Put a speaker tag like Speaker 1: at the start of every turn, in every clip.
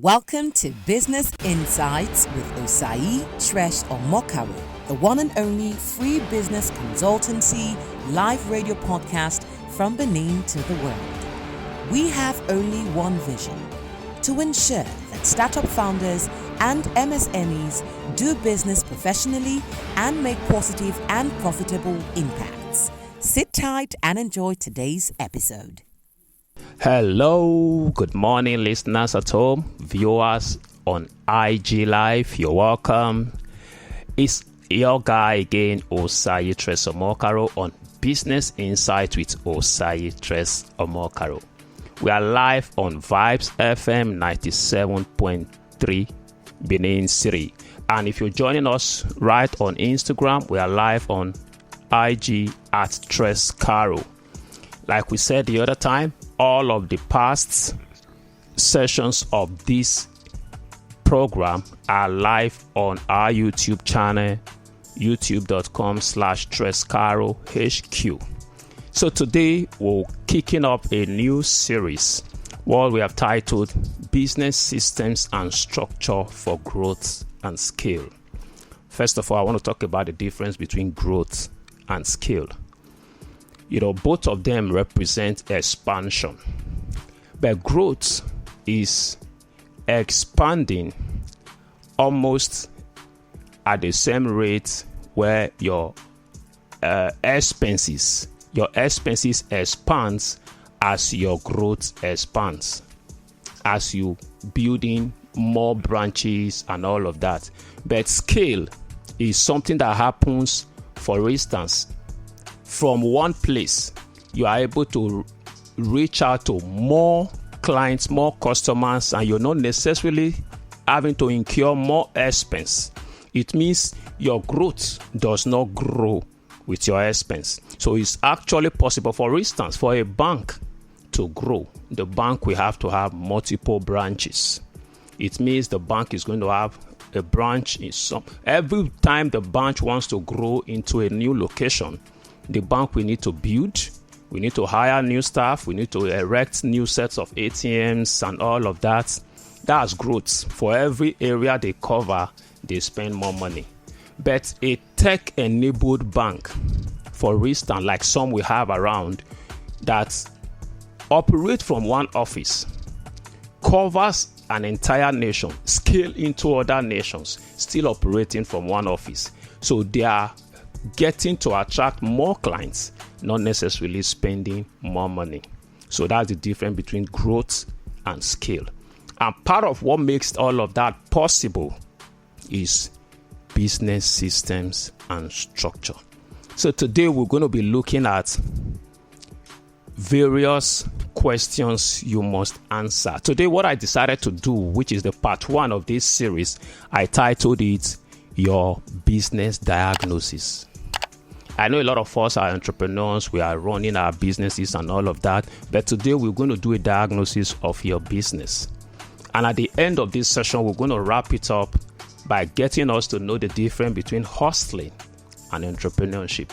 Speaker 1: Welcome to Business Insights with Osayi Tres Omokaro, the one and only free business consultancy live radio podcast from Benin to the world. We have only one vision: to ensure that startup founders and MSMEs do business professionally and make positive and profitable impacts. Sit tight and enjoy today's episode.
Speaker 2: Hello, good morning, listeners at home, viewers on IG Live. You're welcome. It's your guy again, Osayi Tres Omokaro, on Business Insight with Osayi Tres Omokaro. We are live on Vibes FM 97.3 Benin City. And if you're joining us right on Instagram, we are live on IG at Tres Caro. Like we said the other time, all of the past sessions of this program are live on our YouTube channel, youtube.com/TresCaroHQ. So today we're kicking up a new series, what we have titled Business Systems and Structure for Growth and Scale. First of all, I want to talk about the difference between growth and scale. Both of them represent expansion. But growth is expanding almost at the same rate where your expenses expands as your growth expands, as you building more branches and all of that. But scale is something that happens, for instance, from one place, you are able to reach out to more clients, more customers, and you're not necessarily having to incur more expense. It means your growth does not grow with your expense. So it's actually possible, for instance, for a bank to grow. The bank will have to have multiple branches. It means the bank is going to have a branch in some. Every time the branch wants to grow into a new location, the bank will need to build, we need to hire new staff, we need to erect new sets of ATMs and all of that. That's growth. For every area they cover, they spend more money. But a tech-enabled bank, for instance, like some we have around, that operate from one office, covers an entire nation, scale into other nations, still operating from one office. So they are getting to attract more clients, not necessarily spending more money. So that's the difference between growth and scale. And part of what makes all of that possible is business systems and structure. So today we're going to be looking at various questions you must answer. Today what I decided to do, which is the part 1 of this series, I titled it Your Business Diagnosis. I know a lot of us are entrepreneurs, we are running our businesses and all of that, but today we're going to do a diagnosis of your business. And at the end of this session, we're going to wrap it up by getting us to know the difference between hustling and entrepreneurship.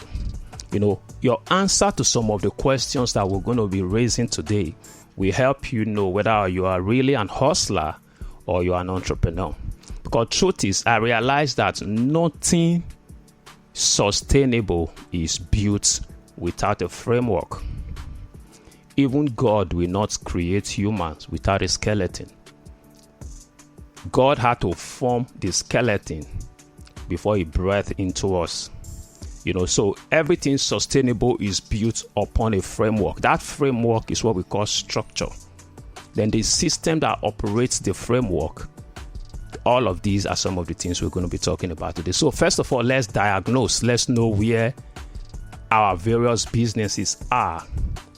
Speaker 2: Your answer to some of the questions that we're going to be raising today will help you know whether you are really an hustler or you are an entrepreneur. Because truth is, I realize that nothing sustainable is built without a framework. Even God will not create humans without a skeleton. God had to form the skeleton before he breathed into us. So everything sustainable is built upon a framework. That framework is what we call structure. Then the system that operates the framework. All of these are some of the things we're going to be talking about today. So first of all, let's diagnose. Let's know where our various businesses are.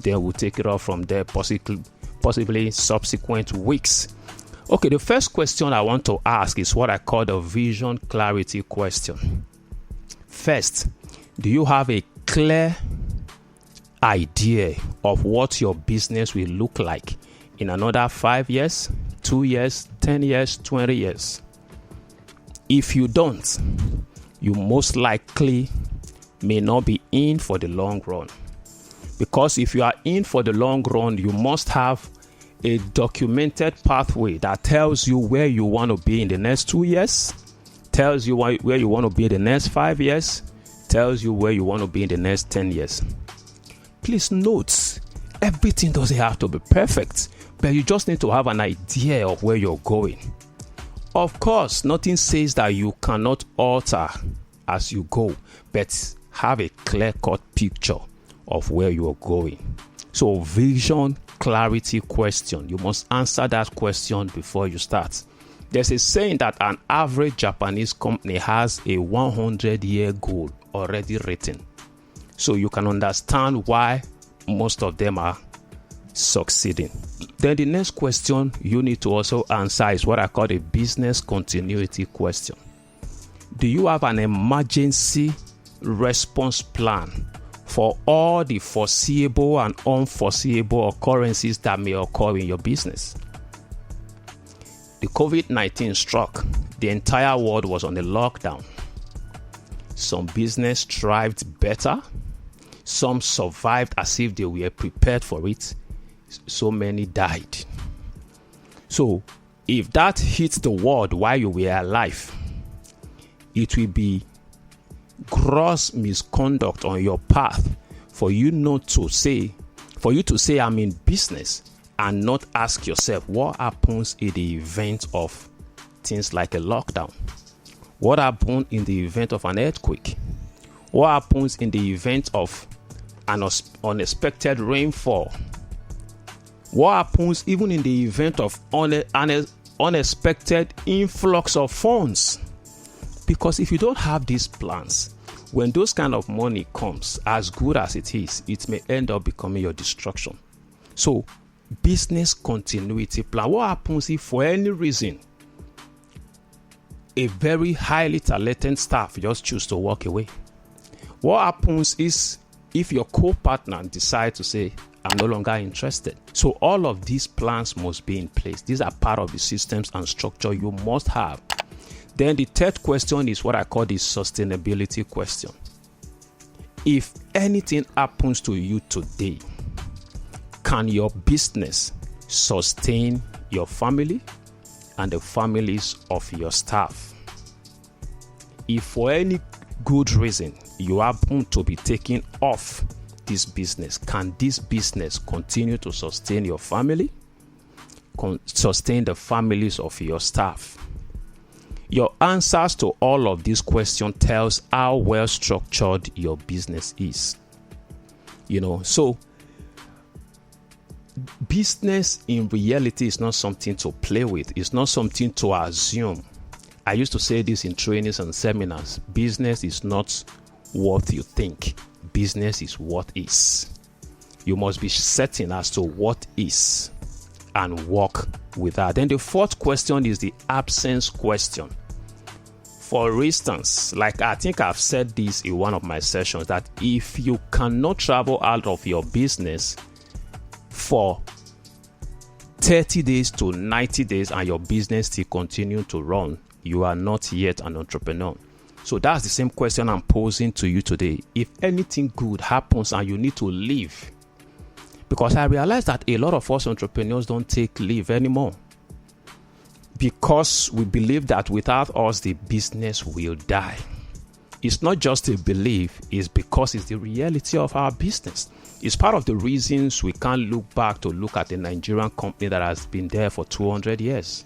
Speaker 2: Then we'll take it off from there, possibly subsequent weeks. Okay, the first question I want to ask is what I call the vision clarity question. First, do you have a clear idea of what your business will look like in another 5 years, 2 years, 10 years, 20 years? If you don't, you most likely may not be in for the long run. Because if you are in for the long run, you must have a documented pathway that tells you where you want to be in the next 2 years, tells you where you want to be in the next 5 years, tells you where you want to be in the next 10 years. Please note, everything doesn't have to be perfect, but you just need to have an idea of where you're going. Of course, nothing says that you cannot alter as you go, but have a clear-cut picture of where you are going. So vision, clarity question. You must answer that question before you start. There's a saying that an average Japanese company has a 100-year goal already written. So you can understand why most of them are succeeding. Then the next question you need to also answer is what I call a business continuity question. Do you have an emergency response plan for all the foreseeable and unforeseeable occurrences that may occur in your business? The COVID-19 struck. The entire world was on a lockdown. Some business thrived better. Some survived as if they were prepared for it. So many died. So if that hits the world while you were alive, it will be gross misconduct on your path for you to say I'm in business and not ask yourself what happens in the event of things like a lockdown. What happens in the event of an earthquake? What happens in the event of an unexpected rainfall? What happens even in the event of an unexpected influx of funds? Because if you don't have these plans, when those kind of money comes, as good as it is, it may end up becoming your destruction. So, business continuity plan. What happens if for any reason a very highly talented staff just choose to walk away? What happens is if your co-partner decides to say, I'm no longer interested? So all of these plans must be in place. These are part of the systems and structure you must have. Then the third question is what I call the sustainability question. If anything happens to you today, can your business sustain your family and the families of your staff? If for any good reason you happen to be taking off this business, can this business continue to sustain your family, sustain the families of your staff? Your answers to all of these questions tells how well structured your business is. So business in reality is not something to play with. It's not something to assume. I used to say this in trainings and seminars. Business is not what you think. Business is what is. You must be certain as to what is and work with that. Then the fourth question is the absence question. For instance, like I think I've said this in one of my sessions, that if you cannot travel out of your business for 30 days to 90 days and your business still continue to run, you are not yet an entrepreneur. So that's the same question I'm posing to you today. If anything good happens and you need to leave, because I realize that a lot of us entrepreneurs don't take leave anymore, because we believe that without us the business will die. It's not just a belief, it's because it's the reality of our business. It's part of the reasons we can't look back to look at a Nigerian company that has been there for 200 years.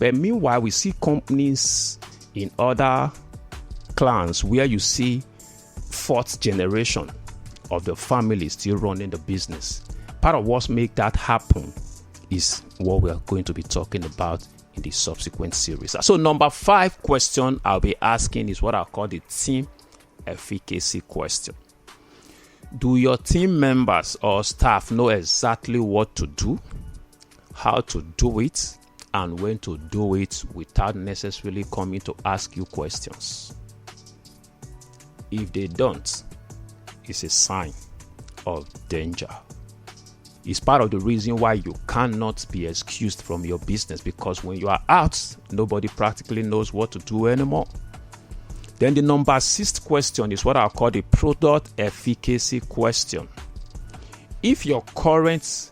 Speaker 2: But meanwhile, we see companies in other clans where you see fourth generation of the family still running the business. Part of what makes that happen is what we are going to be talking about in the subsequent series. So number 5 question I'll be asking is what I call the team efficacy question. Do your team members or staff know exactly what to do, how to do it, and when to do it without necessarily coming to ask you questions? If they don't, it's a sign of danger. It's part of the reason why you cannot be excused from your business, because when you are out, nobody practically knows what to do anymore. Then the number 6th question is what I call the product efficacy question. If your current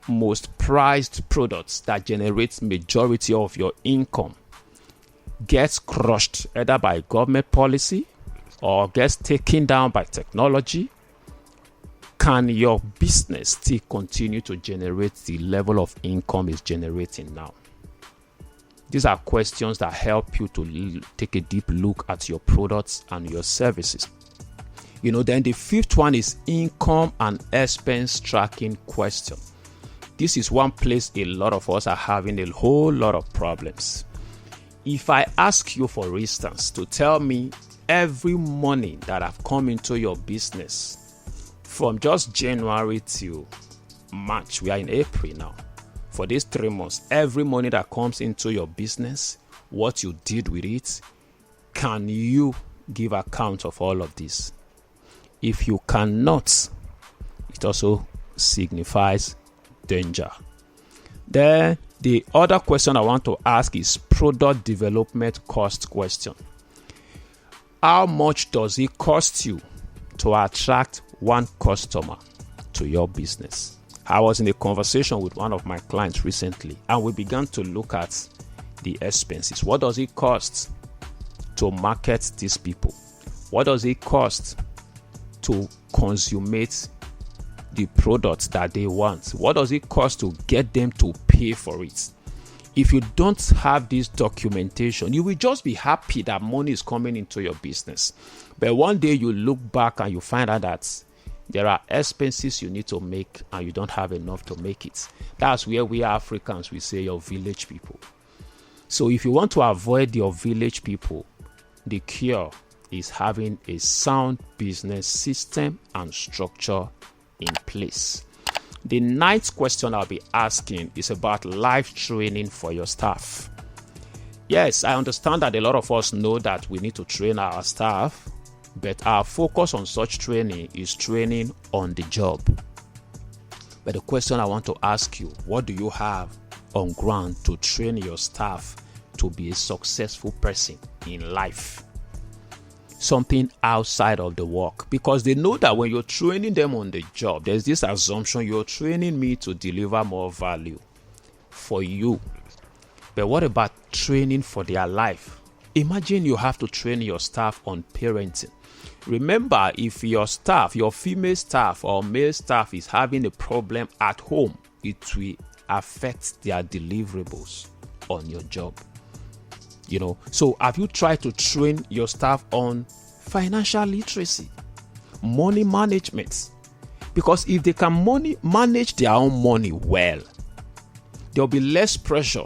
Speaker 2: most prized products that generates majority of your income gets crushed either by government policy or gets taken down by technology, can your business still continue to generate the level of income it's generating now? These are questions that help you to take a deep look at your products and your services. Then the fifth one is income and expense tracking question. This is one place a lot of us are having a whole lot of problems. If I ask you, for instance, to tell me every money that have come into your business from just January to March, we are in April now, for these 3 months, every money that comes into your business, what you did with it, can you give account of all of this? If you cannot, it also signifies danger. Then the other question I want to ask is product development cost question. How much does it cost you to attract one customer to your business? I was in a conversation with one of my clients recently, and we began to look at the expenses. What does it cost to market these people? What does it cost to consummate the products that they want? What does it cost to get them to pay for it? If you don't have this documentation, you will just be happy that money is coming into your business. But one day you look back and you find out that there are expenses you need to make and you don't have enough to make it. That's where we Africans, we say your village people. So if you want to avoid your village people, the cure is having a sound business system and structure in place. The ninth question I'll be asking is about live training for your staff. Yes, I understand that a lot of us know that we need to train our staff, but our focus on such training is training on the job. But the question I want to ask you, what do you have on ground to train your staff to be a successful person in life? Something outside of the work, because they know that when you're training them on the job, there's this assumption you're training me to deliver more value for you. But what about training for their life? Imagine you have to train your staff on parenting. Remember, if your staff, your female staff or male staff is having a problem at home, it will affect their deliverables on your job. So have you tried to train your staff on financial literacy, money management? Because if they can manage their own money well, there'll be less pressure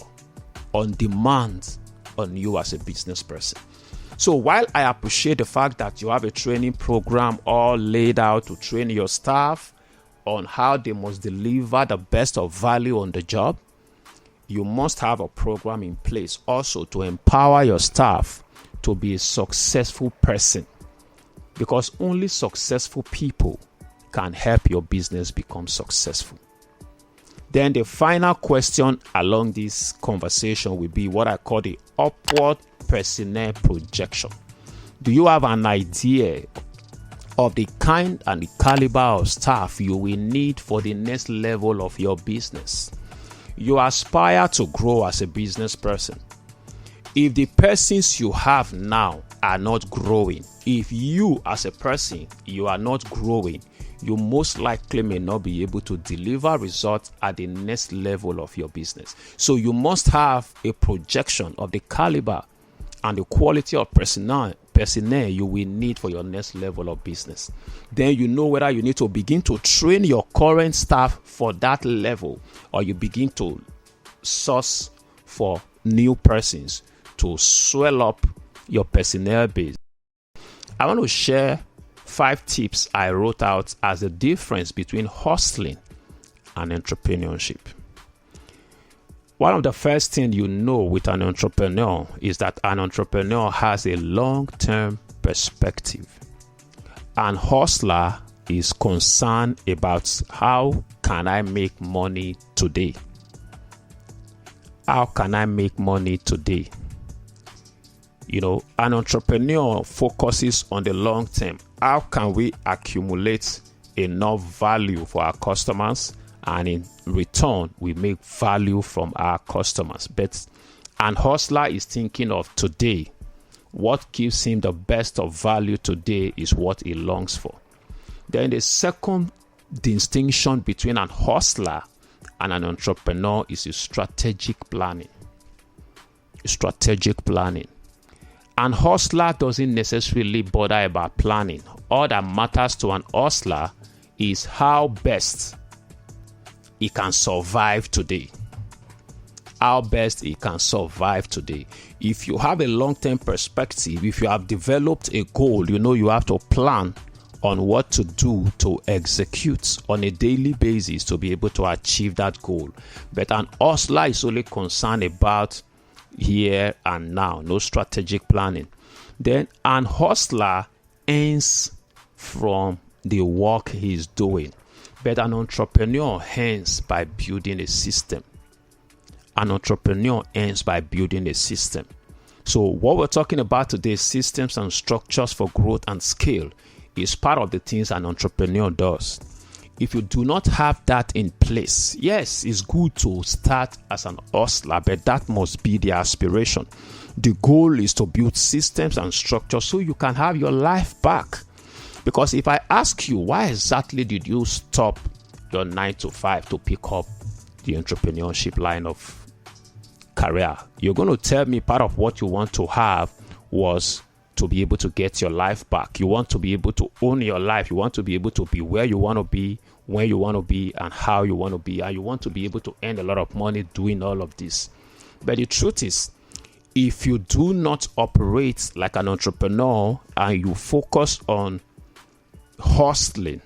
Speaker 2: on demand on you as a business person. So while I appreciate the fact that you have a training program all laid out to train your staff on how they must deliver the best of value on the job, you must have a program in place also to empower your staff to be a successful person, because only successful people can help your business become successful. Then the final question along this conversation will be what I call the upward personnel projection. Do you have an idea of the kind and the caliber of staff you will need for the next level of your business? You aspire to grow as a business person. If the persons you have now are not growing, if you as a person, you are not growing, you most likely may not be able to deliver results at the next level of your business. So you must have a projection of the caliber and the quality of personnel you will need for your next level of business. Then you know whether you need to begin to train your current staff for that level, or you begin to source for new persons to swell up your personnel base. I want to share 5 tips I wrote out as the difference between hustling and entrepreneurship. One of the first things you know with an entrepreneur is that an entrepreneur has a long-term perspective. An hustler is concerned about how can I make money today? How can I make money today? An entrepreneur focuses on the long term. How can we accumulate enough value for our customers and in return, we make value from our customers. But an hustler is thinking of today. What gives him the best of value today is what he longs for. Then the second distinction between an hustler and an entrepreneur is a strategic planning. Strategic planning. An hustler doesn't necessarily bother about planning. All that matters to an hustler is how best he can survive today. How best he can survive today. If you have a long-term perspective, if you have developed a goal, you have to plan on what to do to execute on a daily basis to be able to achieve that goal. But an hustler is only concerned about here and now, no strategic planning. Then an hustler earns from the work he's doing, but an entrepreneur earns by building a system. An entrepreneur earns by building a system. So what we're talking about today, systems and structures for growth and scale, is part of the things an entrepreneur does. If you do not have that in place, yes, it's good to start as an hustler, but that must be the aspiration. The goal is to build systems and structures so you can have your life back. Because if I ask you, why exactly did you stop your 9 to 5 to pick up the entrepreneurship line of career? You're going to tell me part of what you want to have was to be able to get your life back. You want to be able to own your life. You want to be able to be where you want to be, when you want to be, and how you want to be. And you want to be able to earn a lot of money doing all of this. But the truth is, if you do not operate like an entrepreneur and you focus on hustling,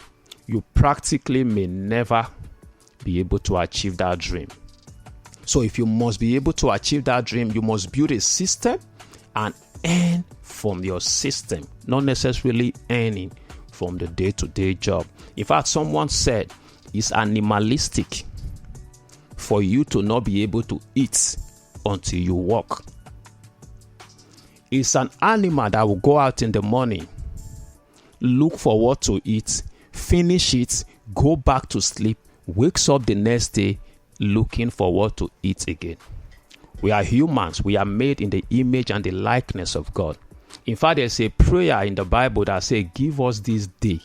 Speaker 2: you practically may never be able to achieve that dream. So if you must be able to achieve that dream, you must build a system and earn from your system, not necessarily earning from the day-to-day job. In fact, someone said it's animalistic for you to not be able to eat until you walk. It's an animal that will go out in the morning, look for what to eat, finish it, go back to sleep, wakes up the next day looking for what to eat again. We are humans. We are made in the image and the likeness of God. In fact, there's a prayer in the Bible that says, give us this day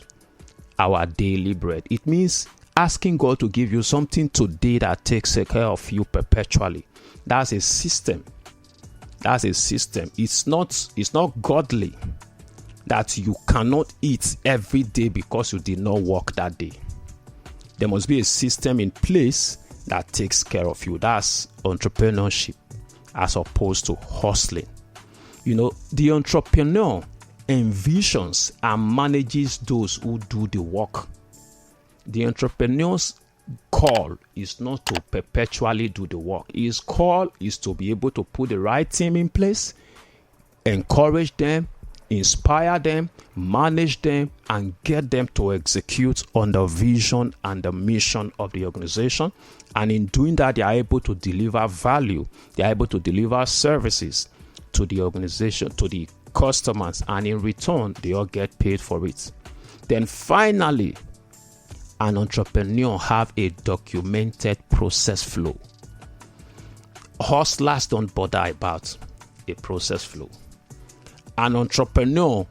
Speaker 2: our daily bread. It means asking God to give you something today that takes care of you perpetually. That's a system. That's a system. It's not godly that you cannot eat every day because you did not work that day. There must be a system in place that takes care of you. That's entrepreneurship as opposed to hustling. The entrepreneur envisions and manages those who do the work. The entrepreneur's call is not to perpetually do the work. His call is to be able to put the right team in place, encourage them, inspire them, manage them, and get them to execute on the vision and the mission of the organization. And in doing that, they are able to deliver value. They are able to deliver services to the organization, to the customers, and in return, they all get paid for it. Then finally, an entrepreneur have a documented process flow. Hustlers don't bother about a process flow. An entrepreneur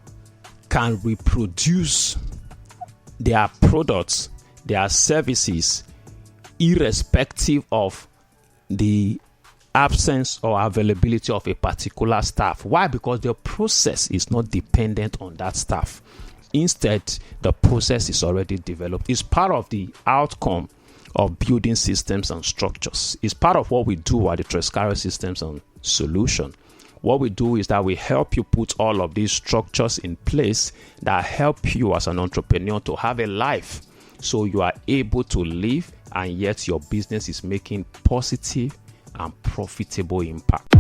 Speaker 2: can reproduce their products, their services, irrespective of the absence or availability of a particular staff. Why? Because the process is not dependent on that staff. Instead, the process is already developed. It's part of the outcome of building systems and structures. It's part of what we do at the Tres Omokaro Systems and Solution. What we do is that we help you put all of these structures in place that help you as an entrepreneur to have a life so you are able to live and yet your business is making positive and profitable impact.